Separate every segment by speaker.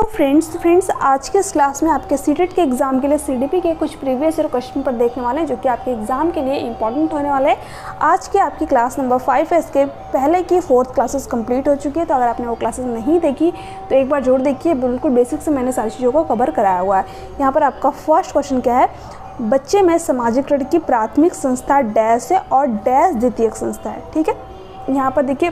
Speaker 1: Friends आज के इस क्लास में आपके सीटेट के एग्ज़ाम के लिए सीडीपी के कुछ प्रीवियस ईयर क्वेश्चन पर देखने वाले हैं जो कि आपके एग्ज़ाम के लिए इंपॉर्टेंट होने वाले हैं। आज की आपकी क्लास नंबर 5 है। इसके पहले की 4th क्लासेस कंप्लीट हो चुकी है, तो अगर आपने वो क्लासेस नहीं देखी तो एक बार जरूर देखिए। बिल्कुल बेसिक से मैंने सारी चीज़ों को कवर कराया हुआ है। यहाँ पर आपका फर्स्ट क्वेश्चन क्या है, बच्चे में सामाजिकरण की प्राथमिक संस्था डैश है और डैश द्वितीयक संस्था है। ठीक है, यहाँ पर देखिए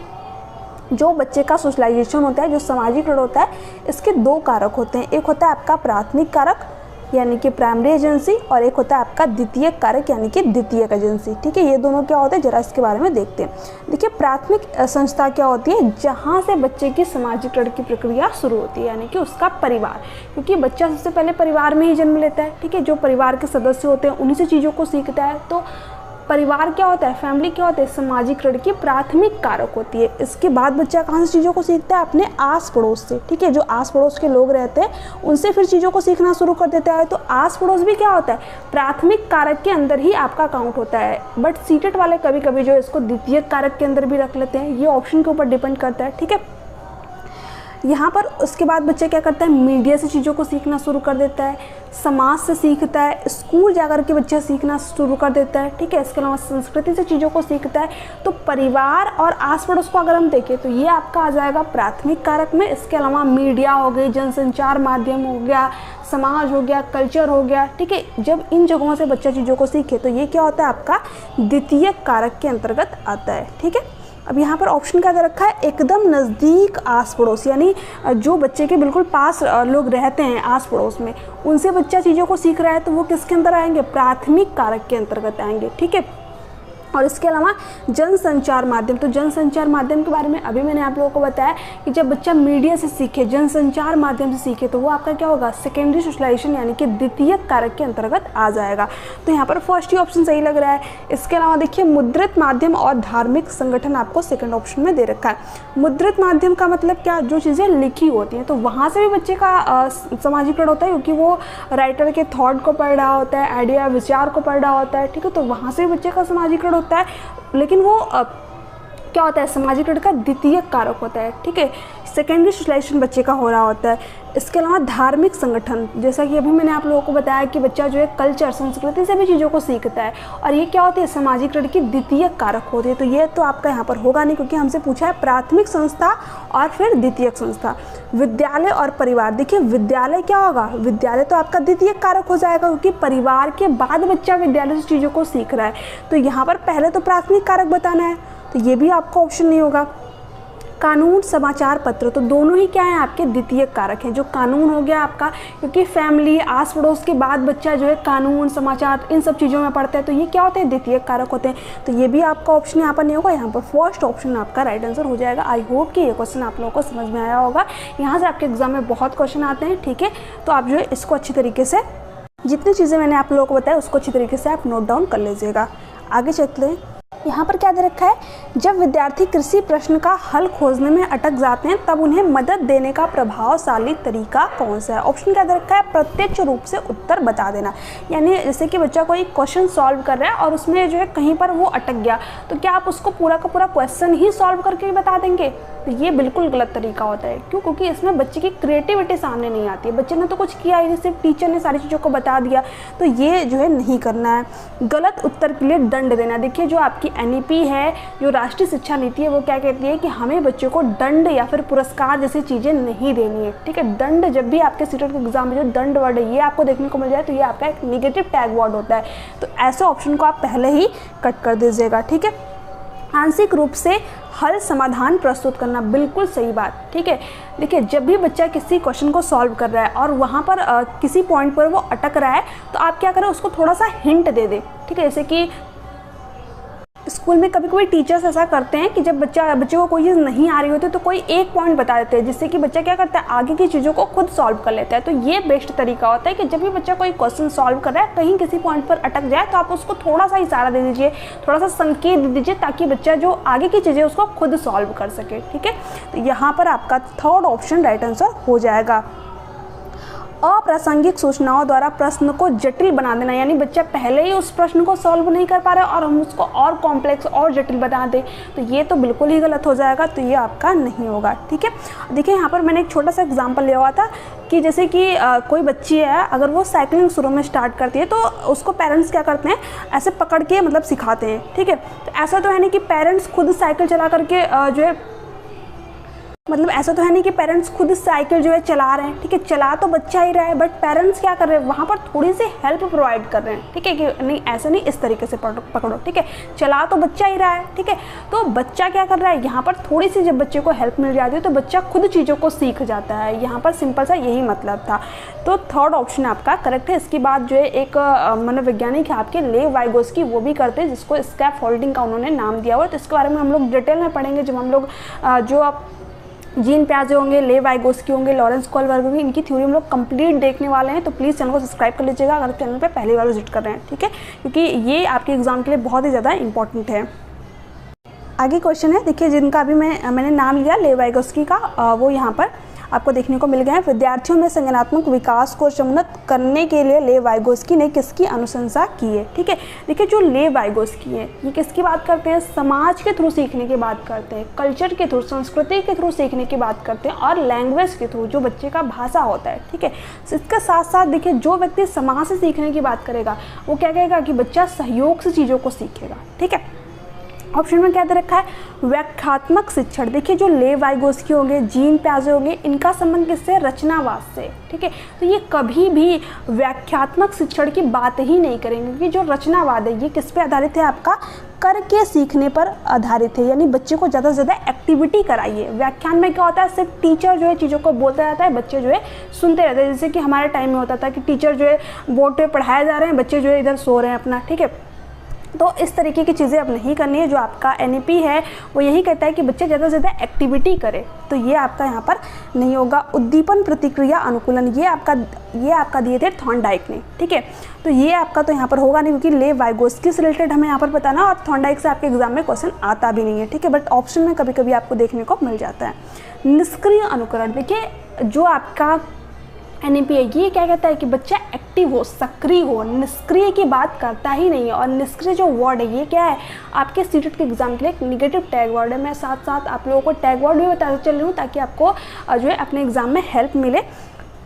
Speaker 1: जो बच्चे का सोशलाइजेशन होता है, जो सामाजिकरण होता है, इसके दो कारक होते हैं। एक होता है आपका प्राथमिक कारक यानी कि प्राइमरी एजेंसी, और एक होता है आपका द्वितीयक कारक यानी कि द्वितीयक एजेंसी। ठीक है, ये दोनों क्या होते हैं जरा इसके बारे में देखते हैं। देखिए प्राथमिक संस्था क्या होती है, जहाँ से बच्चे की सामाजिकरण की प्रक्रिया शुरू होती है यानी कि उसका परिवार, क्योंकि बच्चा सबसे पहले परिवार में ही जन्म लेता है। ठीक है, जो परिवार के सदस्य होते हैं उन्हीं से चीज़ों को सीखता है। तो परिवार क्या होता है, फैमिली क्या होता है, सामाजिकरण की प्राथमिक कारक होती है। इसके बाद बच्चा कहाँ से चीज़ों को सीखता है, अपने आस पड़ोस से। ठीक है, जो आस पड़ोस के लोग रहते हैं उनसे फिर चीज़ों को सीखना शुरू कर देता है। तो आस पड़ोस भी क्या होता है, प्राथमिक कारक के अंदर ही आपका काउंट होता है। बट सीटेट वाले कभी कभी जो इसको द्वितीयक कारक के अंदर भी रख लेते हैं, ये ऑप्शन के ऊपर डिपेंड करता है। ठीक है, यहाँ पर उसके बाद बच्चे क्या करता है, मीडिया से चीज़ों को सीखना शुरू कर देता है, समाज से सीखता है, स्कूल जाकर के बच्चा सीखना शुरू कर देता है। ठीक है, इसके अलावा संस्कृति से चीज़ों को सीखता है। तो परिवार और आस पड़ोस को अगर हम देखें तो ये आपका आ जाएगा प्राथमिक कारक में। इसके अलावा मीडिया हो गई, जनसंचार माध्यम हो गया, समाज हो गया, कल्चर हो गया। ठीक है, जब इन जगहों से बच्चा चीज़ों को सीखे तो ये क्या होता है, आपका द्वितीयक कारक के अंतर्गत आता है। ठीक है, अब यहाँ पर ऑप्शन क्या दे रखा है, एकदम नज़दीक आस पड़ोस, यानी जो बच्चे के बिल्कुल पास लोग रहते हैं आस पड़ोस में, उनसे बच्चा चीज़ों को सीख रहा है, तो वो किसके अंदर आएंगे, प्राथमिक कारक के अंतर्गत आएंगे। ठीक है, और इसके अलावा जनसंचार माध्यम, तो जनसंचार माध्यम के बारे में अभी मैंने आप लोगों को बताया कि जब बच्चा मीडिया से सीखे, जनसंचार माध्यम से सीखे, तो वो आपका क्या होगा, सेकेंडरी सोशलाइजेशन यानी कि द्वितीयक कारक के अंतर्गत आ जाएगा। तो यहाँ पर फर्स्ट ही ऑप्शन सही लग रहा है। इसके अलावा देखिए मुद्रित माध्यम और धार्मिक संगठन आपको सेकंड ऑप्शन में दे रखा है। मुद्रित माध्यम का मतलब क्या, जो चीज़ें लिखी होती हैं, तो वहाँ से भी बच्चे का सामाजिकरण होता है, क्योंकि वो राइटर के थॉट को पढ़ रहा होता है, आइडिया विचार को पढ़ रहा होता है। ठीक है, तो वहाँ से भी बच्चे का सामाजिकरण होता है, लेकिन वो क्या होता है, सामाजिकरण का द्वितीयक कारक होता है। ठीक है, सेकेंडरी सोशलाइजेशन बच्चे का हो रहा होता है। इसके अलावा धार्मिक संगठन, जैसा कि अभी मैंने आप लोगों को बताया कि बच्चा जो है कल्चर, संस्कृति से भी चीज़ों को सीखता है, और ये क्या होती है, सामाजिकरण की द्वितीयक कारक होती है। तो ये तो आपका यहाँ पर होगा नहीं, क्योंकि हमसे पूछा है प्राथमिक संस्था और फिर द्वितीयक संस्था। विद्यालय और परिवार, देखिए विद्यालय क्या होगा, विद्यालय तो आपका द्वितीयक कारक हो जाएगा, क्योंकि परिवार के बाद बच्चा विद्यालय से चीज़ों को सीख रहा है। तो यहाँ पर पहले तो प्राथमिक कारक बताना है, तो ये भी आपका ऑप्शन नहीं होगा। कानून, समाचार पत्र, तो दोनों ही क्या है, आपके द्वितीयक कारक हैं। जो कानून हो गया आपका, क्योंकि फैमिली, आस पड़ोस के बाद बच्चा जो है कानून, समाचार, इन सब चीज़ों में पढ़ता है, तो ये क्या होते हैं, द्वितीयक कारक होते हैं। तो ये भी आपका ऑप्शन यहाँ पर नहीं होगा, यहाँ पर फर्स्ट ऑप्शन आपका राइट आंसर हो जाएगा। आई होप कि ये क्वेश्चन आप लोगों को समझ में आया होगा। यहाँ से आपके एग्जाम में बहुत क्वेश्चन आते हैं। ठीक है, तो आप जो है इसको अच्छी तरीके से, जितनी चीज़ें मैंने आप लोगों को बताया उसको अच्छी तरीके से आप नोट डाउन कर लीजिएगा। आगे चलते हैं। यहाँ पर क्या दे रखा है, जब विद्यार्थी कृषि प्रश्न का हल खोजने में अटक जाते हैं तब उन्हें मदद देने का प्रभावशाली तरीका कौन सा है। ऑप्शन क्या दे रखा है, प्रत्यक्ष रूप से उत्तर बता देना। यानी जैसे कि बच्चा कोई क्वेश्चन सॉल्व कर रहा है और उसमें जो है कहीं पर वो अटक गया, तो क्या आप उसको पूरा का पूरा क्वेश्चन ही सॉल्व करके ही बता देंगे, तो ये बिल्कुल गलत तरीका होता है। क्यों, क्योंकि इसमें बच्चे की क्रिएटिविटी सामने नहीं आती है। बच्चे ने तो कुछ किया ही, सिर्फ टीचर ने सारी चीज़ों को बता दिया, तो ये जो है नहीं करना है। गलत उत्तर के लिए दंड देना, देखिए जो आपकी NEP है, जो राष्ट्रीय शिक्षा नीति है, वो क्या कहती है कि हमें बच्चों को दंड या फिर पुरस्कार जैसी चीज़ें नहीं देनी है। ठीक है, दंड, जब भी आपके सीटेट के एग्जाम में जो दंड वर्ड है ये आपको देखने को मिल जाए तो ये आपका एक निगेटिव टैग वर्ड होता है। तो ऐसे ऑप्शन को आप पहले ही कट कर दीजिएगा। ठीक है, आंशिक रूप से हल समाधान प्रस्तुत करना, बिल्कुल सही बात। ठीक है, देखिए जब भी बच्चा किसी क्वेश्चन को सॉल्व कर रहा है और वहाँ पर किसी पॉइंट पर वो अटक रहा है, तो आप क्या करें, उसको थोड़ा सा हिंट दे दें। ठीक है, जैसे कि स्कूल में कभी कभी टीचर्स ऐसा करते हैं कि जब बच्चे को कोई चीज़ नहीं आ रही होती तो कोई एक पॉइंट बता देते हैं, जिससे कि बच्चा क्या करता है, आगे की चीज़ों को खुद सॉल्व कर लेता है। तो ये बेस्ट तरीका होता है कि जब भी बच्चा कोई क्वेश्चन सॉल्व कर रहा है, कहीं किसी पॉइंट पर अटक जाए, तो आप उसको थोड़ा सा इशारा दे दीजिए, थोड़ा सा संकेत दे दीजिए, ताकि बच्चा जो आगे की चीज़ें उसको खुद सॉल्व कर सके। ठीक है, तो यहाँ पर आपका थर्ड ऑप्शन राइट आंसर हो जाएगा। अप्रासंगिक सूचनाओं द्वारा प्रश्न को जटिल बना देना, यानी बच्चा पहले ही उस प्रश्न को सॉल्व नहीं कर पा रहा है और हम उसको और कॉम्प्लेक्स और जटिल बना दें, तो ये तो बिल्कुल ही गलत हो जाएगा, तो ये आपका नहीं होगा। ठीक है, देखिए यहाँ पर मैंने एक छोटा सा एग्जाम्पल लिया हुआ था कि जैसे कि कोई बच्ची है, अगर वो साइकिलिंग शुरू में स्टार्ट करती है तो उसको पेरेंट्स क्या करते हैं, ऐसे पकड़ के मतलब सिखाते हैं। ठीक है, तो ऐसा तो है नहीं कि पेरेंट्स खुद साइकिल चला करके जो है, मतलब ऐसा तो है नहीं कि पेरेंट्स खुद साइकिल जो है चला रहे हैं। ठीक है, चला तो बच्चा ही रहा है, बट पेरेंट्स क्या कर रहे हैं, वहाँ पर थोड़ी सी हेल्प प्रोवाइड कर रहे हैं। ठीक है, कि नहीं ऐसा नहीं, इस तरीके से पकड़ो। ठीक है, चला तो बच्चा ही रहा है। ठीक है, तो बच्चा क्या कर रहा है, यहाँ पर थोड़ी सी जब बच्चे को हेल्प मिल जाती है तो बच्चा खुद चीज़ों को सीख जाता है। यहाँ पर सिंपल सा यही मतलब था, तो थर्ड ऑप्शन आपका करेक्ट है। इसकी बात जो है एक मनोवैज्ञानिक है आपके लेव वाइगोस्की, वो भी करते हैं, जिसको स्कैफोल्डिंग का उन्होंने नाम दिया हुआ है। तो इसके बारे में हम लोग डिटेल में पढ़ेंगे जब हम लोग जो जीन पियाजे होंगे, लेव वाइगोस्की होंगे, लॉरेंस कोहलबर्ग होंगे, इनकी थ्योरी हम लोग कंप्लीट देखने वाले हैं। तो प्लीज़ चैनल को सब्सक्राइब कर लीजिएगा अगर चैनल पे पहली बार विजिट कर रहे हैं। ठीक है, क्योंकि ये आपके एग्जाम के लिए बहुत ही ज़्यादा इंपॉर्टेंट है। आगे क्वेश्चन है, देखिए जिनका अभी मैंने नाम लिया लेव वाइगोस्की का, वो यहाँ पर आपको देखने को मिल गए हैं। विद्यार्थियों में संज्ञानात्मक विकास को समुन्नत करने के लिए लेव वाइगोस्की ने किसकी अनुशंसा की है। ठीक है, देखिए जो लेव वाइगोस्की है ये किसकी बात करते हैं, समाज के थ्रू सीखने की बात करते हैं, कल्चर के थ्रू, संस्कृति के थ्रू सीखने की बात करते हैं, और लैंग्वेज के थ्रू, जो बच्चे का भाषा होता है। ठीक है, इसके साथ साथ देखिए जो व्यक्ति समाज से सीखने की बात करेगा वो क्या कहेगा कि बच्चा सहयोग से चीज़ों को सीखेगा। ठीक है, ऑप्शन में क्या दे रखा है, व्याख्यात्मक शिक्षण। देखिए जो लेव वाइगोस्की होंगे, जीन पियाजे होंगे, इनका संबंध किससे, रचनावाद से। ठीक है, तो ये कभी भी व्याख्यात्मक शिक्षण की बात ही नहीं करेंगे, क्योंकि जो रचनावाद है ये किस पे आधारित है, आपका करके सीखने पर आधारित है। यानी बच्चे को ज़्यादा से ज़्यादा एक्टिविटी कराइए। व्याख्यान में क्या होता है, सिर्फ टीचर जो है चीज़ों को बोलता रहता है, बच्चे जो है सुनते रहते हैं। जैसे कि हमारे टाइम में होता था कि टीचर जो है बोर्ड पे पढ़ाया जा रहे हैं, बच्चे जो है इधर सो रहे हैं अपना। ठीक है, तो इस तरीके की चीज़ें अब नहीं करनी है। जो आपका NEP है वो यही कहता है कि बच्चे ज़्यादा से ज़्यादा एक्टिविटी करे, तो ये आपका यहाँ पर नहीं होगा। उद्दीपन प्रतिक्रिया अनुकूलन, ये आपका दिए थे थॉर्नडाइक ने। ठीक है, तो ये आपका तो यहाँ पर होगा नहीं, क्योंकि लेव वाइगोस्की से रिलेटेड हमें यहाँ पर बताना, और थॉर्नडाइक से आपके एग्जाम में क्वेश्चन आता भी नहीं है। ठीक है, बट ऑप्शन में कभी कभी आपको देखने को मिल जाता है। निष्क्रिय अनुकरण, देखिए जो आपका NEP है ये क्या कहता है कि बच्चा एक्टिव हो, सक्रिय हो, निष्क्रिय की बात करता ही नहीं है। और निष्क्रिय जो वर्ड है ये क्या है, आपके सीटेट के एग्जाम के लिए एक निगेटिव टैग वर्ड है। मैं साथ साथ आप लोगों को टैग वर्ड भी बताते चल रही हूँ ताकि आपको जो है अपने एग्जाम में हेल्प मिले।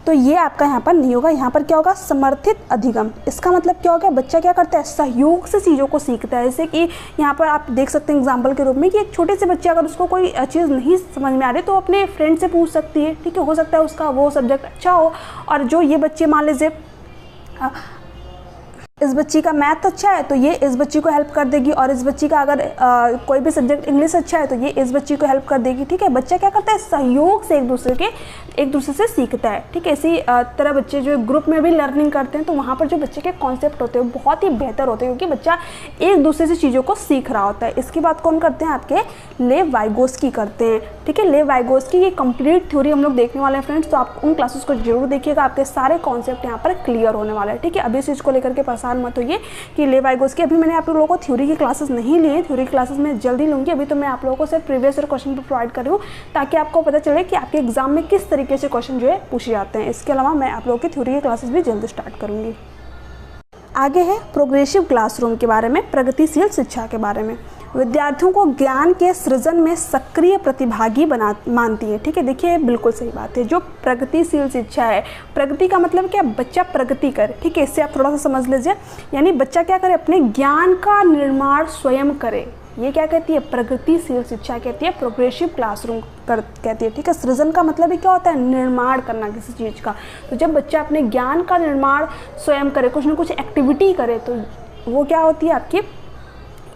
Speaker 1: तो ये आपका यहाँ पर नहीं होगा। यहाँ पर क्या होगा, समर्थित अधिगम। इसका मतलब क्या होगा, बच्चा क्या करता है, सहयोग से चीज़ों को सीखता है। जैसे कि यहाँ पर आप देख सकते हैं एग्जाम्पल के रूप में कि एक छोटे से बच्चे अगर उसको कोई चीज़ नहीं समझ में आ रही तो अपने फ्रेंड से पूछ सकती है। ठीक है, हो सकता है उसका वो सब्जेक्ट अच्छा हो, और जो ये बच्चे मान लीजिए इस बच्ची का मैथ अच्छा है तो ये इस बच्ची को हेल्प कर देगी, और इस बच्ची का अगर कोई भी सब्जेक्ट इंग्लिश अच्छा है तो ये इस बच्ची को हेल्प कर देगी। ठीक है, बच्चा क्या करता है, सहयोग से एक दूसरे से सीखता है। ठीक है, इसी तरह बच्चे जो ग्रुप में भी लर्निंग करते हैं तो वहाँ पर जो बच्चे के कॉन्सेप्ट होते हैं बहुत ही बेहतर होते हैं, क्योंकि बच्चा एक दूसरे से चीज़ों को सीख रहा होता है। इसकी बात कौन करते हैं, आपके लेव वाइगोस्की करते हैं। ठीक है, लेव वाइगोस्की की कंप्लीट थ्योरी हम लोग देखने वाले हैं फ्रेंड्स, तो आप उन क्लासेस को जरूर देखिएगा, आपके सारे कॉन्सेप्ट यहाँ पर क्लियर होने वाले हैं। ठीक है, अभी इस चीज़ को लेकर के परेशान मत होइए कि लेव वाइगोस्की, अभी मैंने आप लोगों को थ्योरी की क्लासेस नहीं ली है, थ्योरी क्लासेस मैं जल्दी लूँगी। अभी तो मैं आप लोगों को सिर्फ प्रीवियस ईयर क्वेश्चन प्रोवाइड कर रही हूँ ताकि आपको पता चले कि आपके एग्जाम में किस तरीके से क्वेश्चन जो है पूछे जाते हैं। इसके अलावा मैं आप लोगों की थ्योरी की क्लासेस भी जल्दी स्टार्ट करूँगी। आगे है प्रोग्रेसिव क्लासरूम के बारे में, प्रगतिशील शिक्षा के बारे में। विद्यार्थियों को ज्ञान के सृजन में सक्रिय प्रतिभागी मानती है। ठीक है, देखिए बिल्कुल सही बात है। जो प्रगतिशील शिक्षा है, प्रगति का मतलब क्या, बच्चा प्रगति करे। ठीक है, इससे आप थोड़ा सा समझ लीजिए, यानी बच्चा क्या करे, अपने ज्ञान का निर्माण स्वयं करे। ये क्या कहती है, प्रगतिशील शिक्षा कहती है, प्रोग्रेसिव क्लासरूम कहती है। ठीक है, सृजन का मतलब ही क्या होता है, निर्माण करना किसी चीज़ का। तो जब बच्चा अपने ज्ञान का निर्माण स्वयं करे, कुछ ना कुछ एक्टिविटी करे, तो वो क्या होती है आपकी,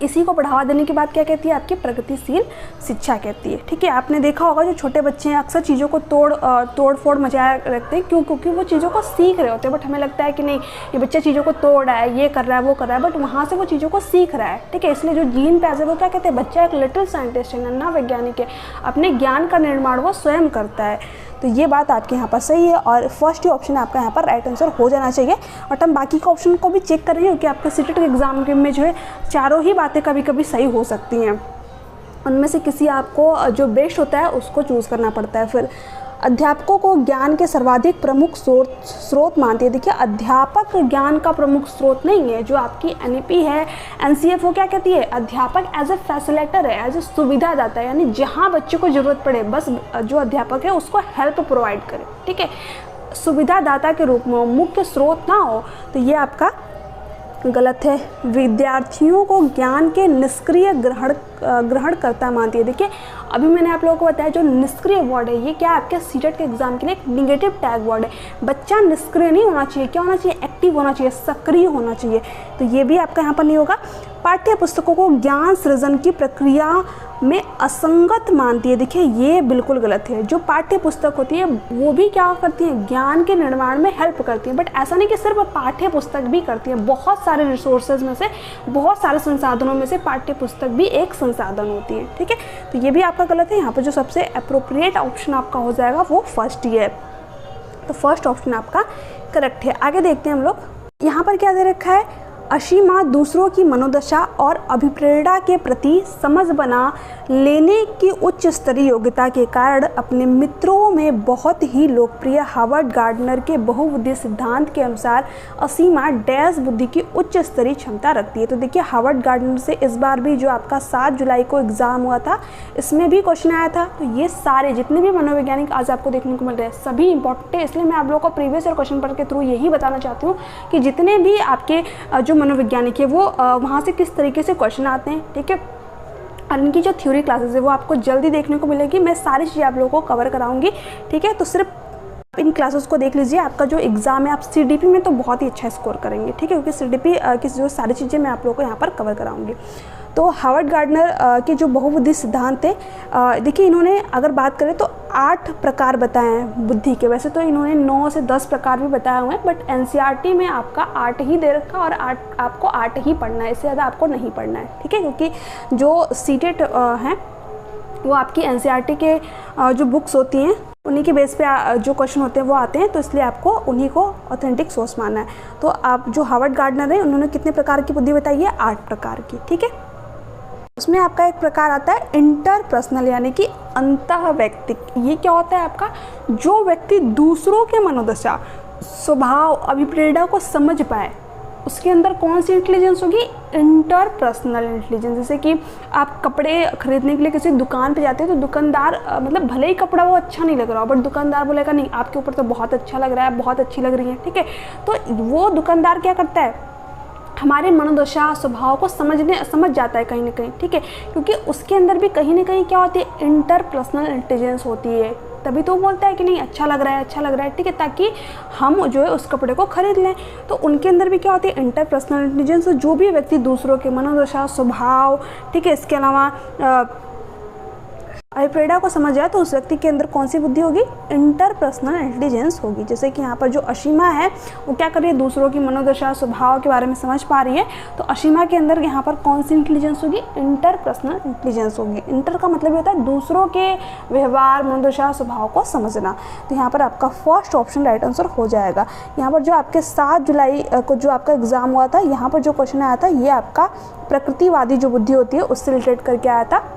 Speaker 1: इसी को बढ़ावा देने की बात क्या कहती है, आपकी प्रगतिशील शिक्षा कहती है। ठीक है, आपने देखा होगा जो छोटे बच्चे हैं अक्सर चीज़ों को तोड़ फोड़ मचाए रखते हैं, क्यों, क्योंकि वो चीज़ों को सीख रहे होते हैं। बट हमें लगता है कि नहीं, ये बच्चा चीज़ों को तोड़ रहा है, ये कर रहा है, वो कर रहा है, बट वहाँ से वो चीज़ों को सीख रहा है। ठीक है, इसलिए जो जीन पियाजे वो क्या कहते हैं, बच्चा एक लिटिल साइंटिस्ट है, नन्हा वैज्ञानिक है, अपने ज्ञान का निर्माण वो स्वयं करता है। तो ये बात आपके यहाँ पर सही है, और फर्स्ट ही ऑप्शन आपका यहाँ पर राइट आंसर हो जाना चाहिए। और हम बाकी के ऑप्शन को भी चेक कर रहे हैं, क्योंकि आपके सीटेट के एग्जाम में जो है चारों ही बातें कभी कभी सही हो सकती हैं। उनमें से किसी आपको जो बेस्ट होता है उसको चूज़ करना पड़ता है। फिर अध्यापकों को ज्ञान के सर्वाधिक प्रमुख स्रोत मानती है। देखिए, अध्यापक ज्ञान का प्रमुख स्रोत नहीं है। जो आपकी एनईपी है, एनसीएफ, वो क्या कहती है? अध्यापक एज ए फैसिलिटेटर है, एज ए सुविधादाता है, यानी जहाँ बच्चे को ज़रूरत पड़े बस जो अध्यापक है उसको हेल्प प्रोवाइड करे। ठीक है, सुविधादाता के रूप में मुख्य स्रोत ना हो, तो ये आपका गलत है। विद्यार्थियों को ज्ञान के निष्क्रिय ग्रहणकर्ता मानती है। देखिए, अभी मैंने आप लोगों को बताया जो निष्क्रिय वर्ड है ये क्या आपके सीटेट के एग्जाम के लिए एक निगेटिव टैग वर्ड है। बच्चा निष्क्रिय नहीं होना चाहिए, क्या होना चाहिए? एक्टिव होना चाहिए, सक्रिय होना चाहिए। तो ये भी आपका यहाँ पर नहीं होगा। पाठ्य पुस्तकों को ज्ञान सृजन की प्रक्रिया में असंगत मानती है। देखिए, ये बिल्कुल गलत है। जो पाठ्य पुस्तक होती है वो भी क्या करती है? ज्ञान के निर्माण में हेल्प करती है, बट ऐसा नहीं कि सिर्फ पाठ्य पुस्तक भी करती है। बहुत सारे रिसोर्सेज में से, बहुत सारे संसाधनों में से पाठ्य पुस्तक भी एक संसाधन होती है। ठीक है, तो ये भी आपका गलत है। यहाँ पर जो सबसे अप्रोप्रिएट ऑप्शन आपका हो जाएगा वो फर्स्ट ही है। तो फर्स्ट ऑप्शन आपका करेक्ट है। आगे देखते हैं हम लोग। यहाँ पर क्या दे रखा है? असीमा दूसरों की मनोदशा और अभिप्रेरणा के प्रति समझ बना लेने की उच्च स्तरीय योग्यता के कारण अपने मित्रों में बहुत ही लोकप्रिय हार्वर्ड गार्डनर के बहुबुद्धि सिद्धांत के अनुसार असीमा डैश बुद्धि की उच्च स्तरीय क्षमता रखती है। तो देखिए, हार्वर्ड गार्डनर से इस बार भी जो आपका 7 जुलाई को एग्ज़ाम हुआ था इसमें भी क्वेश्चन आया था। तो ये सारे जितने भी मनोवैज्ञानिक आज आपको देखने को मिल रहे हैं सभी इंपॉर्टेंट है। इसलिए मैं आप लोगों को प्रीवियस ईयर क्वेश्चन पेपर के थ्रू यही बताना चाहती हूँ कि जितने भी आपके जो मनोवैज्ञानिक है वो वहाँ से किस तरीके से क्वेश्चन आते हैं। ठीक है, और इनकी जो थ्योरी क्लासेस है वो आपको जल्दी देखने को मिलेगी। मैं सारी चीज़ें आप लोगों को कवर कराऊंगी। ठीक है, तो सिर्फ इन क्लासेस को देख लीजिए। आपका जो एग्ज़ाम है आप सीडीपी में तो बहुत ही अच्छा स्कोर करेंगे। ठीक है, क्योंकि सीडीपी की जो सारी चीज़ें मैं आप लोगों को यहाँ पर कवर कराऊंगी। तो हार्वर्ड गार्डनर के जो बहुबुद्धि सिद्धांत थे, देखिए इन्होंने अगर बात करें तो 8 प्रकार बताए हैं बुद्धि के। वैसे तो इन्होंने 9 से 10 प्रकार भी बताए हुए हैं, बट एनसीईआरटी में आपका 8 ही दे रखा और आपको 8 ही पढ़ना है, इससे ज़्यादा आपको नहीं पढ़ना है। ठीक है, क्योंकि जो सीटेट हैं वो आपकी एनसीईआरटी के जो बुक्स होती हैं उन्हीं के बेस पे जो क्वेश्चन होते हैं वो आते हैं, तो इसलिए आपको उन्हीं को ऑथेंटिक सोर्स मानना है। तो आप जो हार्वर्ड गार्डनर है उन्होंने कितने प्रकार की बुद्धि बताई है? 8 प्रकार की। ठीक है, उसमें आपका एक प्रकार आता है इंटरपर्सनल, यानी कि अंतः वैयक्तिक। ये क्या होता है आपका? जो व्यक्ति दूसरों के मनोदशा, स्वभाव, अभिप्रेरणा को समझ पाए, उसके अंदर कौन सी इंटेलिजेंस होगी? Interpersonal intelligence. जैसे कि आप कपड़े खरीदने के लिए किसी दुकान पे जाते हैं तो दुकानदार मतलब भले ही कपड़ा वो अच्छा नहीं लग रहा हो, बट दुकानदार बोलेगा नहीं आपके ऊपर तो बहुत अच्छा लग रहा है, बहुत अच्छी लग रही है। ठीक है, तो वो दुकानदार क्या करता है? हमारे मनोदशा, स्वभाव को समझ जाता है कहीं ना कहीं। ठीक है, क्योंकि उसके अंदर भी कहीं ना कहीं क्या होती है? इंटरपर्सनल इंटेलिजेंस होती है। तभी तो बोलता है कि नहीं अच्छा लग रहा है, अच्छा लग रहा है। ठीक है, ताकि हम जो है उस कपड़े को खरीद लें। तो उनके अंदर भी क्या होती है? Interpersonal intelligence. जो भी व्यक्ति दूसरों के मनोदशा, स्वभाव, ठीक है, इसके अलावा अभिप्रेरणा को समझ जाए तो उस व्यक्ति के अंदर कौन सी बुद्धि होगी? इंटरपर्सनल इंटेलिजेंस होगी। जैसे कि यहाँ पर जो असीमा है वो क्या कर रही है? दूसरों की मनोदशा, स्वभाव के बारे में समझ पा रही है। तो असीमा के अंदर यहाँ पर कौन सी इंटेलिजेंस होगी? इंटरपर्सनल इंटेलिजेंस होगी। इंटर का मतलब होता है दूसरों के व्यवहार, मनोदशा, स्वभाव को समझना। तो यहाँ पर आपका फर्स्ट ऑप्शन राइट आंसर हो जाएगा। यहाँ पर जो आपके 7 जुलाई को जो आपका एग्जाम हुआ था, यहाँ पर जो क्वेश्चन आया था ये आपका प्रकृतिवादी जो बुद्धि होती है उससे रिलेटेड करके आया था।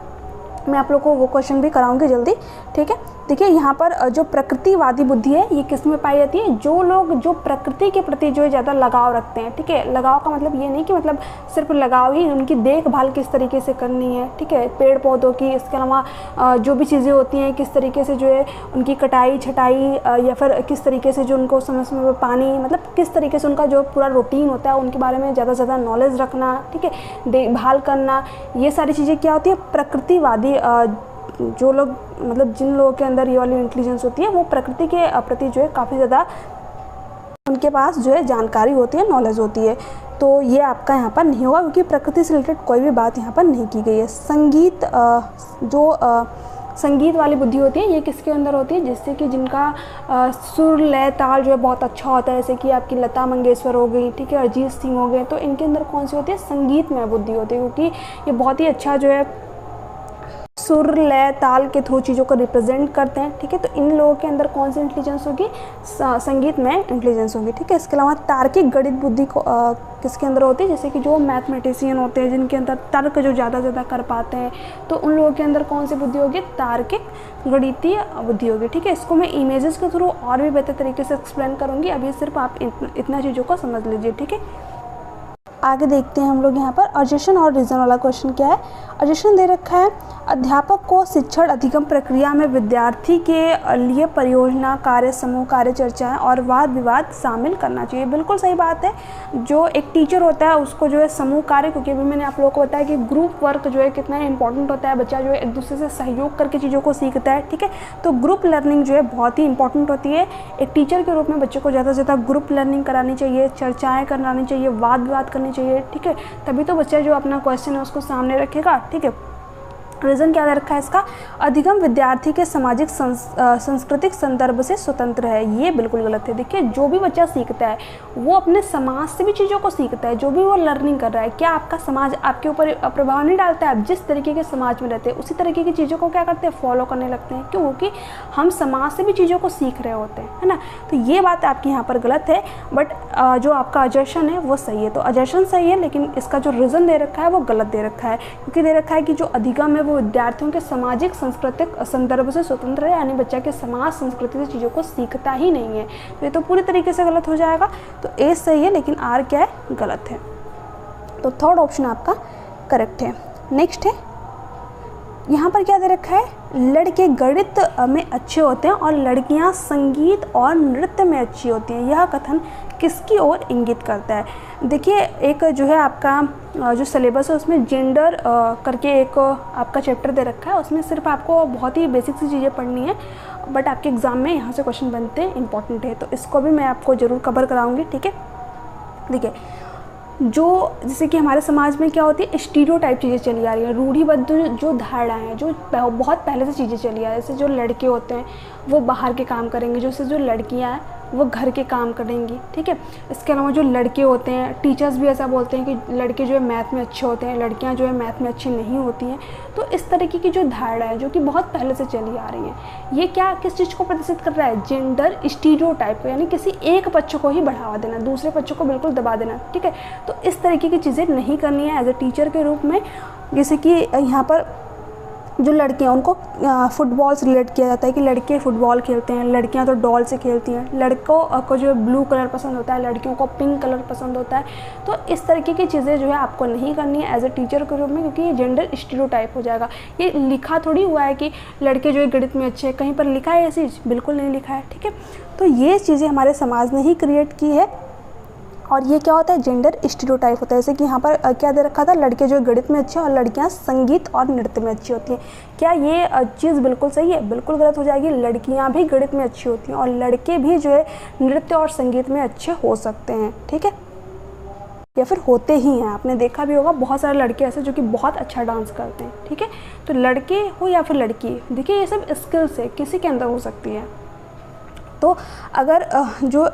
Speaker 1: मैं आप लोगों को वो क्वेश्चन भी कराऊंगी जल्दी। ठीक है, देखिए यहाँ पर जो प्रकृतिवादी बुद्धि है ये किस में पाई जाती है? जो लोग जो प्रकृति के प्रति जो है ज़्यादा लगाव रखते हैं। ठीक है, लगाव का मतलब ये नहीं कि मतलब सिर्फ लगाव ही, उनकी देखभाल किस तरीके से करनी है। ठीक है, पेड़ पौधों की, इसके अलावा जो भी चीज़ें होती हैं किस तरीके से जो है उनकी कटाई छटाई, या फिर किस तरीके से जो उनको समय समय पर पानी, मतलब किस तरीके से उनका जो पूरा रूटीन होता है उनके बारे में ज़्यादा से ज़्यादा नॉलेज रखना। ठीक है, देखभाल करना, ये सारी चीज़ें क्या होती है? प्रकृतिवादी जो लोग मतलब जिन लोगों के अंदर ये वाली इंटेलिजेंस होती है वो प्रकृति के प्रति जो है काफ़ी ज़्यादा उनके पास जो है जानकारी होती है, नॉलेज होती है। तो ये आपका यहाँ पर नहीं होगा क्योंकि प्रकृति से रिलेटेड कोई भी बात यहाँ पर नहीं की गई है। संगीत संगीत वाली बुद्धि होती है ये किसके अंदर होती है? जिससे कि जिनका सुर, लय, ताल जो है बहुत अच्छा होता है, जैसे कि आपकी लता मंगेशकर हो गई, ठीक है, अरिजीत सिंह हो गए। तो इनके अंदर कौन सी होती है? संगीत में बुद्धि होती है, क्योंकि ये बहुत ही अच्छा जो है सुर, लय, ताल के थ्रू चीज़ों को रिप्रेजेंट करते हैं। ठीक है, तो इन लोगों के अंदर कौन सी इंटेलिजेंस होगी? संगीत में इंटेलिजेंस होगी। ठीक है, इसके अलावा तार्किक गणित बुद्धि को किसके अंदर होती है? जैसे कि जो मैथमेटिशियन होते हैं जिनके अंदर तर्क जो ज़्यादा से ज़्यादा कर पाते हैं, तो उन लोगों के अंदर कौन सी बुद्धि होगी? तार्किक गणितीय बुद्धि होगी। ठीक है, इसको मैं इमेजेस के थ्रू और भी बेहतर तरीके से एक्सप्लेन करूँगी, अभी सिर्फ आप इतना चीज़ों को समझ लीजिए। ठीक है, आगे देखते हैं हम लोग यहाँ पर ऑब्जेक्शन और रीज़न वाला क्वेश्चन क्या है। ऑब्जेक्शन दे रखा है, अध्यापक को शिक्षण अधिगम प्रक्रिया में विद्यार्थी के लिए परियोजना, कार्य समूह, कार्य चर्चाएं और वाद विवाद शामिल करना चाहिए। बिल्कुल सही बात है। जो एक टीचर होता है उसको जो है समूह कार्य, क्योंकि अभी मैंने आप लोगों को बताया कि ग्रुप वर्क जो है कितना इंपॉर्टेंट होता है, बच्चा जो है एक दूसरे से सहयोग करके चीज़ों को सीखता है। ठीक है, तो ग्रुप लर्निंग जो है बहुत ही इंपॉर्टेंट होती है। एक टीचर के रूप में बच्चे को ज़्यादा से ज़्यादा ग्रुप लर्निंग करानी चाहिए, चर्चाएँ करानी चाहिए, वाद विवाद करनी चाहिए। ठीक है, तभी तो बच्चा जो अपना क्वेश्चन है उसको सामने रखेगा। ठीक है, रीज़न क्या दे रखा है इसका? अधिगम विद्यार्थी के सामाजिक सांस्कृतिक संदर्भ से स्वतंत्र है। ये बिल्कुल गलत है। देखिए, जो भी बच्चा सीखता है वो अपने समाज से भी चीज़ों को सीखता है। जो भी वो लर्निंग कर रहा है, क्या आपका समाज आपके ऊपर प्रभाव नहीं डालता है? आप जिस तरीके के समाज में रहते हैं उसी तरीके की चीज़ों को क्या करते हैं? फॉलो करने लगते हैं। क्योंकि हम समाज से भी चीज़ों को सीख रहे होते हैं, है ना। तो ये बात आपकी यहाँ पर गलत है, बट जो आपका अजर्शन है वो सही है। तो अजर्शन सही है, लेकिन इसका जो रीज़न दे रखा है वो गलत दे रखा है, क्योंकि दे रखा है कि जो अधिगम है वो विद्यार्थियों के सामाजिक सांस्कृतिक संदर्भ से स्वतंत्र है, यानी बच्चा के समाज संस्कृति से चीज़ों को सीखता ही नहीं है। तो ये तो पूरी तरीके से गलत हो जाएगा। तो ए सही है, लेकिन आर क्या है? गलत है। तो थर्ड ऑप्शन आपका करेक्ट है। नेक्स्ट है, यहाँ पर क्या दे रखा है? लड़के गणित में अच्छे होते हैं और लड़कियाँ संगीत और नृत्य में अच्छी होती हैं। यह कथन किसकी ओर इंगित करता है? देखिए, एक जो है आपका जो सिलेबस है उसमें जेंडर करके एक आपका चैप्टर दे रखा है। उसमें सिर्फ आपको बहुत ही बेसिक सी चीज़ें पढ़नी है, बट आपके एग्ज़ाम में यहाँ से क्वेश्चन बनते हैं, इंपॉर्टेंट है, तो इसको भी मैं आपको ज़रूर कवर कराऊँगी। ठीक है, देखिए, जो जैसे कि हमारे समाज में क्या होती है? स्टीरियोटाइप चीज़ें चली आ रही हैं, रूढ़िबद्ध जो धारणाएं हैं, जो बहुत पहले से चीज़ें चली आ रही हैं। जैसे जो लड़के होते हैं वो बाहर के काम करेंगे, जैसे जो लड़कियां हैं वो घर के काम करेंगी। ठीक है, इसके अलावा जो लड़के होते हैं, टीचर्स भी ऐसा बोलते हैं कि लड़के जो है मैथ में अच्छे होते हैं, लड़कियां जो है मैथ में अच्छी नहीं होती हैं। तो इस तरीके की जो धारणा है जो कि बहुत पहले से चली आ रही है, ये क्या किस चीज़ को प्रदर्शित कर रहा है? जेंडर स्टीरियोटाइप को, यानी किसी एक पक्ष को ही बढ़ावा देना, दूसरे पक्ष को बिल्कुल दबा देना। ठीक है, तो इस तरीके की चीज़ें नहीं करनी है एज ए टीचर के रूप में। जैसे कि यहाँ पर जो लड़कियां, उनको फुटबॉल से रिलेट किया जाता है कि लड़के फुटबॉल खेलते हैं, लड़कियां तो डॉल से खेलती हैं। लड़कों को जो है ब्लू कलर पसंद होता है, लड़कियों को पिंक कलर पसंद होता है। तो इस तरीके की चीज़ें जो है आपको नहीं करनी है एज ए टीचर के रूप में, क्योंकि ये जेंडर स्टीरियोटाइप हो जाएगा। ये लिखा थोड़ी हुआ है कि लड़के जो है गणित में अच्छे हैं, कहीं पर लिखा है ये चीज़? बिल्कुल नहीं लिखा है। ठीक है, तो ये चीज़ें हमारे समाज ने ही क्रिएट की है, और ये क्या होता है? जेंडर स्टीरियोटाइप होता है। जैसे कि यहाँ पर क्या दे रखा था? लड़के जो गणित में अच्छे और लड़कियाँ संगीत और नृत्य में अच्छी होती हैं। क्या ये चीज़ बिल्कुल सही है? बिल्कुल गलत हो जाएगी। लड़कियाँ भी गणित में अच्छी होती हैं और लड़के भी जो है नृत्य और संगीत में अच्छे हो सकते हैं। ठीक है, या फिर होते ही हैं। आपने देखा भी होगा बहुत सारे लड़के ऐसे जो कि बहुत अच्छा डांस करते हैं। ठीक है, तो लड़के हो या फिर लड़की, देखिए ये सब स्किल्स है, किसी के अंदर हो सकती है। तो अगर जो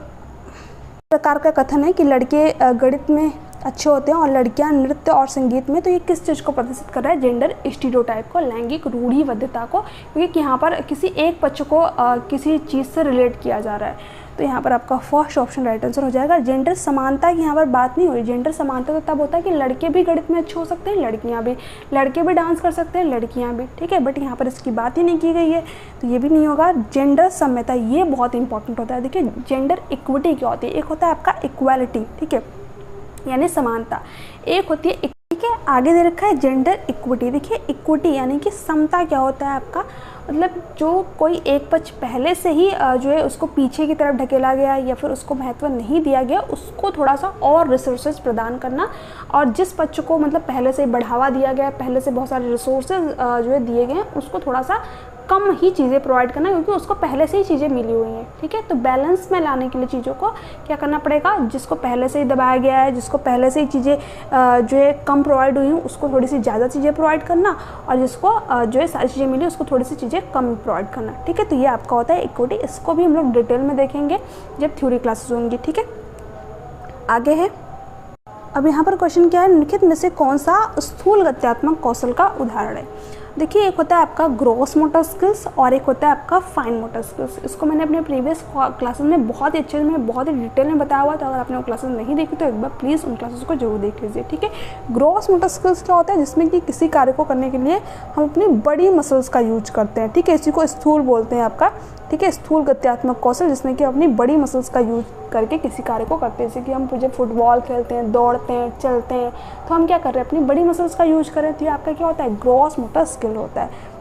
Speaker 1: प्रकार का कथन है कि लड़के गणित में अच्छे होते हैं और लड़कियां नृत्य और संगीत में, तो ये किस चीज़ को प्रदर्शित कर रहा है? जेंडर स्टीरियोटाइप को, लैंगिक रूढ़िबद्धता को, क्योंकि यहाँ पर किसी एक पक्ष को किसी चीज़ से रिलेट किया जा रहा है। तो यहाँ पर आपका फर्स्ट ऑप्शन राइट आंसर हो जाएगा। जेंडर समानता की यहाँ पर बात नहीं हुई। जेंडर समानता तो तब होता है कि लड़के भी गणित में अच्छे हो सकते हैं, लड़कियाँ भी, लड़के भी डांस कर सकते हैं, लड़कियाँ भी। ठीक है, बट यहाँ पर इसकी बात ही नहीं की गई है, तो ये भी नहीं होगा। जेंडर समता, ये बहुत इंपॉर्टेंट होता है। देखिए, जेंडर इक्विटी क्या होती है? एक होता है आपका इक्वालिटी, ठीक है, यानी समानता। एक होती है, ठीक है, आगे दे रखा है जेंडर इक्विटी। देखिए, इक्विटी यानी कि समता क्या होता है आपका? मतलब जो कोई एक पक्ष पहले से ही जो है उसको पीछे की तरफ ढकेला गया या फिर उसको महत्व नहीं दिया गया, उसको थोड़ा सा और रिसोर्सेज प्रदान करना, और जिस पक्ष को मतलब पहले से बढ़ावा दिया गया, पहले से बहुत सारे रिसोर्सेज जो है दिए गए हैं, उसको थोड़ा सा कम ही चीज़ें प्रोवाइड करना, क्योंकि उसको पहले से ही चीज़ें मिली हुई हैं। ठीक है, तो बैलेंस में लाने के लिए चीज़ों को क्या करना पड़ेगा? जिसको पहले से ही दबाया गया है, जिसको पहले से ही चीज़ें जो है कम प्रोवाइड हुई हैं, उसको थोड़ी सी ज़्यादा चीज़ें प्रोवाइड करना, और जिसको जो है सारी चीज़ें मिली उसको थोड़ी सी चीज़ें कम प्रोवाइड करना। ठीक है, तो ये आपका होता है इक्विटी। इसको भी हम लोग डिटेल में देखेंगे जब थ्योरी क्लासेस होंगी। ठीक है, आगे है, अब यहाँ पर क्वेश्चन क्या है? निम्नलिखित में से कौन सा स्थूल गत्यात्मक कौशल का उदाहरण है? देखिए, एक होता है आपका ग्रॉस मोटर स्किल्स और एक होता है आपका फाइन मोटर स्किल्स। इसको मैंने अपने प्रीवियस क्लासेस में बहुत ही अच्छे में बहुत ही डिटेल में बताया हुआ था। अगर आपने वो क्लासेस नहीं देखी तो एक बार प्लीज़ उन क्लासेस को जरूर देख लीजिए, ठीक है। ग्रॉस मोटर स्किल्स क्या होता है, जिसमें कि किसी कार्य को करने के लिए हम अपनी बड़ी मसल्स का यूज करते हैं, ठीक है। इसी को स्थूल बोलते हैं आपका, ठीक है, स्थूल गत्यात्मक कौशल, जिसमें कि अपनी बड़ी मसल्स का यूज करके किसी कार्य को करते हैं। जैसे कि हम जब फुटबॉल खेलते हैं, दौड़ते हैं, चलते हैं, तो हम क्या कर रहे हैं, अपनी बड़ी मसल्स का यूज करें, तो ये आपका क्या होता है, ग्रॉस मोटर स्किल होता है।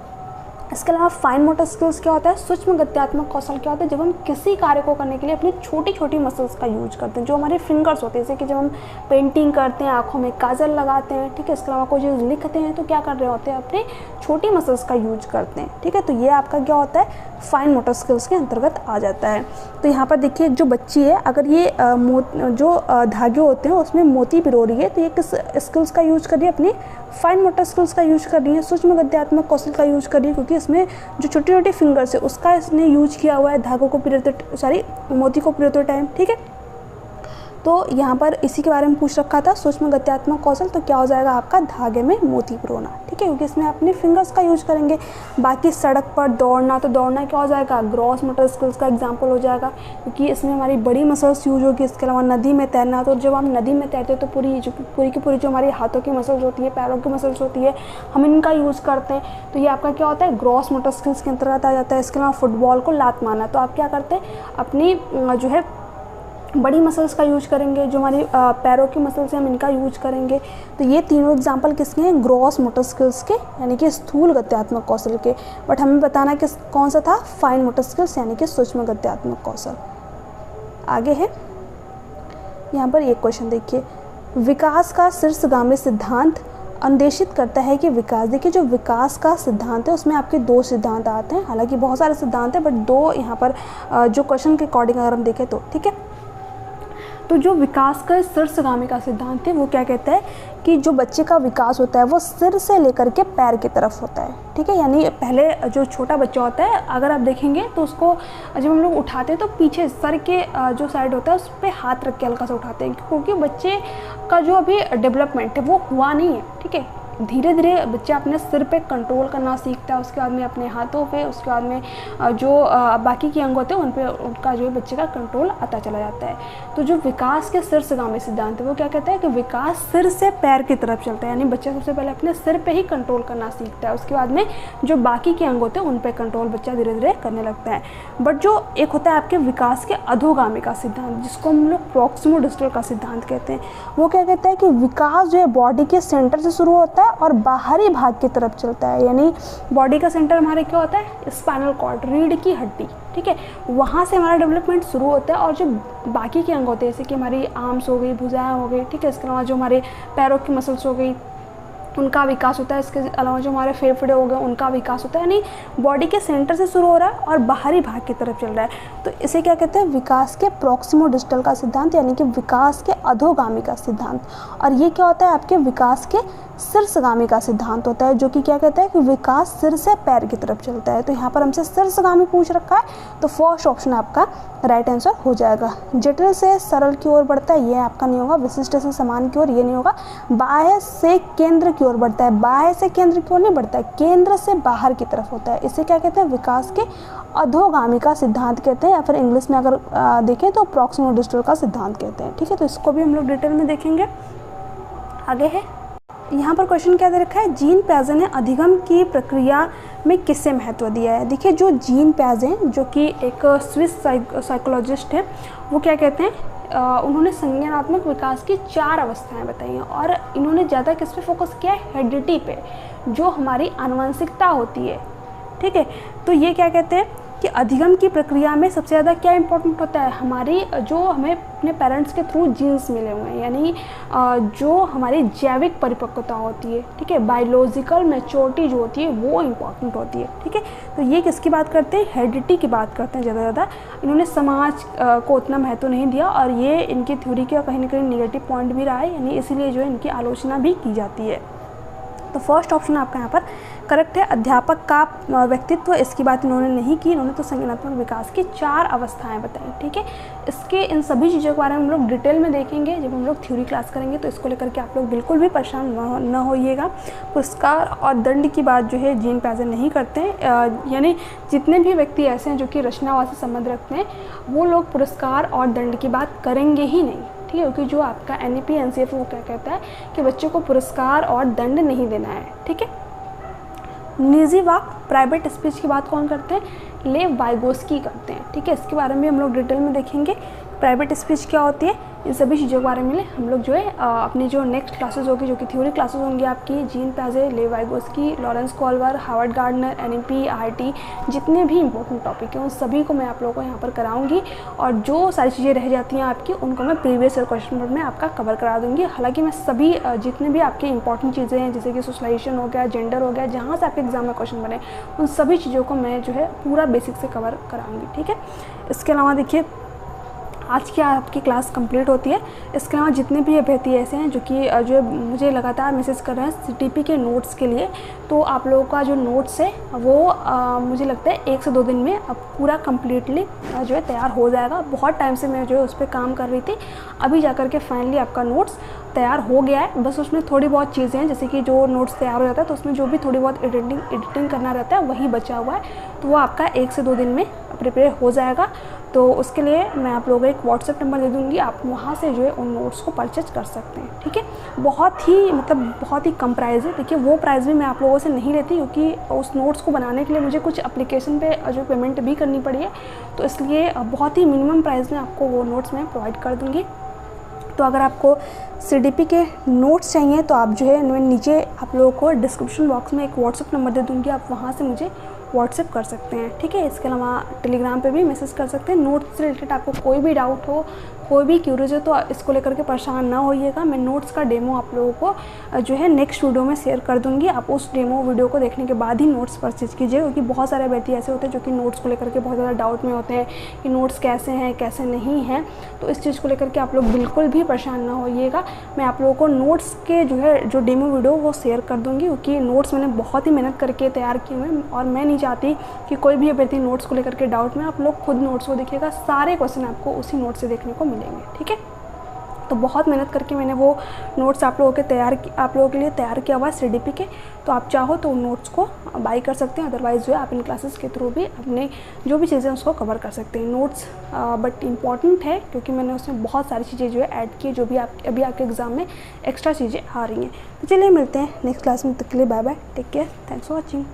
Speaker 1: इसके अलावा फाइन मोटर स्किल्स क्या होता है, सूक्ष्म गत्यात्मक कौशल क्या होता है, जब हम किसी कार्य को करने के लिए अपनी छोटी छोटी मसल्स का यूज करते हैं, जो हमारे फिंगर्स होते हैं। जैसे कि जब हम पेंटिंग करते हैं, आंखों में काजल लगाते हैं, ठीक है। इसके अलावा कोई चीज़ लिखते हैं तो क्या कर रहे होते हैं, अपने छोटी मसल्स का यूज करते हैं, ठीक है। तो ये आपका क्या होता है, फाइन मोटर स्किल्स के अंतर्गत आ जाता है। तो यहाँ पर देखिए, एक जो बच्ची है, अगर ये धागे होते हैं उसमें मोती पिरो रही है, तो ये किस स्किल्स का यूज कर रही है, अपनी फाइन मोटर स्किल्स का यूज कर रही है, सूक्ष्म गत्यात्मक कौशल का यूज कर रही है, क्योंकि इसमें जो छोटी छोटी फिंगर्स है उसका इसने यूज किया हुआ है धागों को पिरोते, मोती को पिरोते टाइम, ठीक है। तो यहाँ पर इसी के बारे में पूछ रखा था, सूक्ष्म गत्यात्मक कौशल, तो क्या हो जाएगा आपका, धागे में मोती पिरोना, ठीक है, क्योंकि इसमें अपने फिंगर्स का यूज करेंगे। बाकी सड़क पर दौड़ना, तो दौड़ना क्या हो जाएगा, ग्रॉस मोटर स्किल्स का एग्जाम्पल हो जाएगा, क्योंकि इसमें हमारी बड़ी मसल्स यूज होगी। इसके अलावा नदी में तैरना, तो जब हम नदी में तैरते हैं तो पूरी की पूरी जो हमारी हाथों की मसल्स होती है, पैरों की मसल्स होती है, हम इनका यूज़ करते हैं। तो ये आपका क्या होता है, ग्रॉस मोटर स्किल्स के अंतर्गत आ जाता है। इसके अलावा फुटबॉल को लात मारना, तो आप क्या करते हैं, अपनी जो है बड़ी मसल्स का यूज करेंगे, जो हमारी पैरों की मसल्स हैं हम इनका यूज करेंगे। तो ये तीनों एग्जांपल किसके हैं, ग्रॉस मोटर स्किल्स के, यानी कि स्थूल गत्यात्मक कौशल के। बट हमें बताना कि कौन सा था, फाइन मोटर स्किल्स, यानी कि सूक्ष्म गत्यात्मक कौशल। आगे है, यहाँ पर एक क्वेश्चन देखिए, विकास का शीर्षगामी सिद्धांत अन्वेषित करता है कि विकास, देखिए जो विकास का सिद्धांत है उसमें आपके दो सिद्धांत आते हैं, हालांकि बहुत सारे सिद्धांत हैं बट दो यहाँ पर जो क्वेश्चन के अकॉर्डिंग अगर हम देखें तो, ठीक है। तो जो विकास का शीर्षगामी का सिद्धांत है वो क्या कहता है कि जो बच्चे का विकास होता है वो सिर से लेकर के पैर की तरफ होता है, ठीक है। यानी पहले जो छोटा बच्चा होता है, अगर आप देखेंगे तो उसको जब हम लोग उठाते हैं तो पीछे सर के जो साइड होता है उस पर हाथ रख के हल्का सा उठाते हैं, क्योंकि बच्चे का जो अभी डेवलपमेंट है वो हुआ नहीं है, ठीक है। धीरे धीरे बच्चा अपने सिर पे कंट्रोल करना सीखता है, उसके बाद में अपने हाथों पे, उसके बाद में जो बाकी के अंग होते हैं उन पे उनका जो बच्चे का कंट्रोल आता चला जाता है। तो जो विकास के शीर्षगामी सिद्धांत है वो क्या कहता है कि विकास सिर से पैर की तरफ चलता है, यानी बच्चा सबसे पहले अपने सिर पे ही कंट्रोल करना सीखता है, उसके बाद में जो बाकी के अंग होते हैं उन पर कंट्रोल बच्चा धीरे धीरे करने लगता है। बट जो एक होता है आपके विकास के अधोगामी का सिद्धांत, जिसको हम लोग प्रॉक्सिमो डिस्टल का सिद्धांत कहते हैं, वो क्या कहता है कि विकास जो है बॉडी के सेंटर से शुरू होता है और बाहरी भाग की तरफ चलता है। यानी बॉडी का सेंटर हमारे क्या होता है, स्पाइनल कॉर्ड, रीढ़ की हड्डी, ठीक है, वहाँ से हमारा डेवलपमेंट शुरू होता है। और जो बाकी के अंग होते हैं, जैसे कि हमारी आर्म्स हो गई, भुजाएं हो गई, ठीक है, इसके अलावा जो हमारे पैरों की मसल्स हो गई उनका विकास होता है, इसके अलावा जो हमारे फेफड़े हो गए उनका विकास होता है। यानी बॉडी के सेंटर से शुरू हो रहा है और बाहरी भाग की तरफ चल रहा है। तो इसे क्या कहते हैं, विकास के प्रॉक्सिमो डिस्टल का सिद्धांत, यानी कि विकास के अधोगामी का सिद्धांत। और ये क्या होता है, आपके विकास के शीर्षगामी का सिद्धांत होता है, जो कि क्या कहता है कि विकास सिर से पैर की तरफ चलता है। तो यहाँ पर हमसे शीर्षगामी पूछ रखा है, तो फर्स्ट ऑप्शन आपका राइट आंसर हो जाएगा। जटिल से सरल की ओर बढ़ता है, ये आपका नहीं होगा। विशिष्ट से समान की ओर, ये नहीं होगा। बाह्य से केंद्र की ओर बढ़ता है, बाह्य से केंद्र की ओर नहीं बढ़ता है, केंद्र से बाहर की तरफ होता है। इसे क्या कहते हैं, विकास के अधोगामी का सिद्धांत कहते हैं, या फिर इंग्लिश में अगर देखें तो प्रॉक्सिमो डिस्टल का सिद्धांत कहते हैं, ठीक है। तो इसको भी हम लोग डिटेल में देखेंगे। आगे है, यहाँ पर क्वेश्चन क्या दे रखा है, जीन पियाजे ने अधिगम की प्रक्रिया में किससे महत्व दिया है। देखिए जो जीन पियाजे हैं, जो कि एक स्विस साइकोलॉजिस्ट है, वो क्या कहते हैं, उन्होंने संज्ञानात्मक विकास की 4 अवस्थाएं बताई हैं और इन्होंने ज़्यादा किस पे फोकस किया है, हेरिडिटी पे, जो हमारी आनुवंशिकता होती है, ठीक है। तो ये क्या कहते हैं कि अधिगम की प्रक्रिया में सबसे ज़्यादा क्या इंपॉर्टेंट होता है, हमारी जो हमें अपने पेरेंट्स के थ्रू जीन्स मिले हुए हैं, यानी जो हमारी जैविक परिपक्वता होती है, ठीक है, बायोलॉजिकल मैच्योरिटी जो होती है वो इम्पॉर्टेंट होती है, ठीक है। तो ये किसकी बात करते हैं, हेरिडिटी की बात करते हैं ज़्यादा। इन्होंने समाज को उतना महत्व नहीं दिया और ये इनकी थ्योरी का कहीं ना कहीं निगेटिव पॉइंट भी रहा है, यानी इसीलिए जो है इनकी आलोचना भी की जाती है। तो फर्स्ट ऑप्शन आपका यहाँ पर करेक्ट है। अध्यापक का व्यक्तित्व, इसकी बात इन्होंने नहीं की, इन्होंने तो संज्ञानात्मक विकास की 4 अवस्थाएं बताई। ठीक है, इसके इन सभी चीज़ों के बारे में हम लोग डिटेल में देखेंगे जब हम लोग थ्योरी क्लास करेंगे, तो इसको लेकर के आप लोग बिल्कुल भी परेशान न होइएगा। पुरस्कार और दंड की बात जो है जीन प्याजे नहीं करते हैं, यानी जितने भी व्यक्ति ऐसे हैं जो कि रचनावाद से संबंध रखते हैं वो लोग पुरस्कार और दंड की बात करेंगे ही नहीं। ठीक है, क्योंकि जो आपका NEP NCF वो क्या कहता है कि बच्चों को पुरस्कार और दंड नहीं देना है। ठीक है, निजी वाक प्राइवेट स्पीच की बात कौन करते हैं? लेव वाइगोस्की करते हैं। ठीक है, इसके बारे में हम लोग डिटेल में देखेंगे। प्राइवेट स्पीच क्या होती है, इन सभी चीज़ों के बारे में हम लोग जो है अपनी जो नेक्स्ट क्लासेस होगी, जो कि थ्योरी क्लासेस होंगी आपकी, जीन प्याजे, लेव Vygotsky, Lawrence कॉल्वर, Harvard gardener, NEP RT, जितने भी इंपॉर्टेंट टॉपिक हैं उन सभी को मैं आप लोगों को यहाँ पर कराऊंगी। और जो सारी चीज़ें रह जाती हैं आपकी उनको मैं प्रीवियस ईयर क्वेश्चन पेपर में आपका कवर करा दूँगी। हालाँकि मैं सभी जितने भी आपकी इंपॉर्टेंट चीज़ें हैं जैसे कि सोशलाइजेशन हो गया, जेंडर हो गया, जहाँ से आपके एग्जाम में क्वेश्चन बने उन सभी चीज़ों को मैं जो है पूरा बेसिक से कवर कराऊँगी। ठीक है, इसके अलावा देखिए आज की आपकी क्लास कंप्लीट होती है। इसके अलावा जितने भी अभ्यर्थी ऐसे हैं जो कि जो मुझे लगातार मैसेज कर रहे हैं CTP के नोट्स के लिए, तो आप लोगों का जो नोट्स है वो मुझे लगता है 1 से 2 दिन में अब पूरा कम्प्लीटली जो है तैयार हो जाएगा। बहुत टाइम से मैं जो है उस पर काम कर रही थी, अभी जा कर के फाइनली आपका नोट्स तैयार हो गया है। बस उसमें थोड़ी बहुत चीज़ें हैं, जैसे कि जो नोट्स तैयार हो जाता है तो उसमें जो भी थोड़ी बहुत एडिटिंग करना रहता है वही बचा हुआ है, तो वो आपका 1 से 2 दिन में प्रिपेयर हो जाएगा। तो उसके लिए मैं आप लोगों को एक व्हाट्सएप नंबर दे दूँगी, आप वहाँ से जो है उन नोट्स को परचेज कर सकते हैं। ठीक है, बहुत ही कम प्राइस है। देखिए वो प्राइस भी मैं आप लोगों से नहीं लेती, क्योंकि उस नोट्स को बनाने के लिए मुझे कुछ एप्लीकेशन पे जो पेमेंट भी करनी पड़ी है, तो इसलिए बहुत ही मिनिमम प्राइस में आपको वो नोट्स मैं प्रोवाइड कर दूँगी। तो अगर आपको CDP के नोट्स चाहिए तो आप जो है मैं नीचे आप लोगों को डिस्क्रिप्शन बॉक्स में एक व्हाट्सएप नंबर दे दूँगी, आप वहाँ से मुझे व्हाट्सएप कर सकते हैं। ठीक है, इसके अलावा टेलीग्राम पे भी मैसेज कर सकते हैं। नोट्स से रिलेटेड आपको कोई भी डाउट हो, कोई भी क्यूरीज हो, तो इसको लेकर के परेशान ना होइएगा। मैं नोट्स का डेमो आप लोगों को जो है नेक्स्ट वीडियो में शेयर कर दूँगी। आप उस डेमो वीडियो को देखने के बाद ही नोट्स परचेज कीजिए, क्योंकि बहुत सारे व्यक्ति ऐसे होते हैं जो कि नोट्स को लेकर के बहुत ज़्यादा डाउट में होते हैं कि नोट्स कैसे हैं कैसे नहीं हैं। तो इस चीज़ को लेकर के आप लोग बिल्कुल भी परेशान ना होइएगा। मैं आप लोगों को नोट्स के जो है जो डेमो वीडियो वो शेयर कर दूँगी, क्योंकि नोट्स मैंने बहुत ही मेहनत करके तैयार किए हुए हैं और मैं नहीं चाहती कि कोई भी अभ्यर्थी नोट्स को लेकर के डाउट में। आप लोग खुद नोट्स को देखिएगा, सारे क्वेश्चन आपको उसी नोट से देखने को मिलेंगे। ठीक है, तो बहुत मेहनत करके मैंने वो नोट्स आप लोगों के लिए तैयार किया हुआ है CDP के। तो आप चाहो तो उन नोट्स को बाई कर सकते हैं, अदरवाइज़ जो है आप इन क्लासेस के थ्रू भी अपने जो भी चीज़ें उसको कवर कर सकते हैं। नोट्स बट इम्पॉर्टेंट है, क्योंकि मैंने उसमें बहुत सारी चीज़ें जो है ऐड की, जो भी अभी आपके एग्ज़ाम में एक्स्ट्रा चीज़ें आ रही हैं। तो चलिए मिलते हैं नेक्स्ट क्लास में, तक के लिए bye bye, take care, thanks for watching.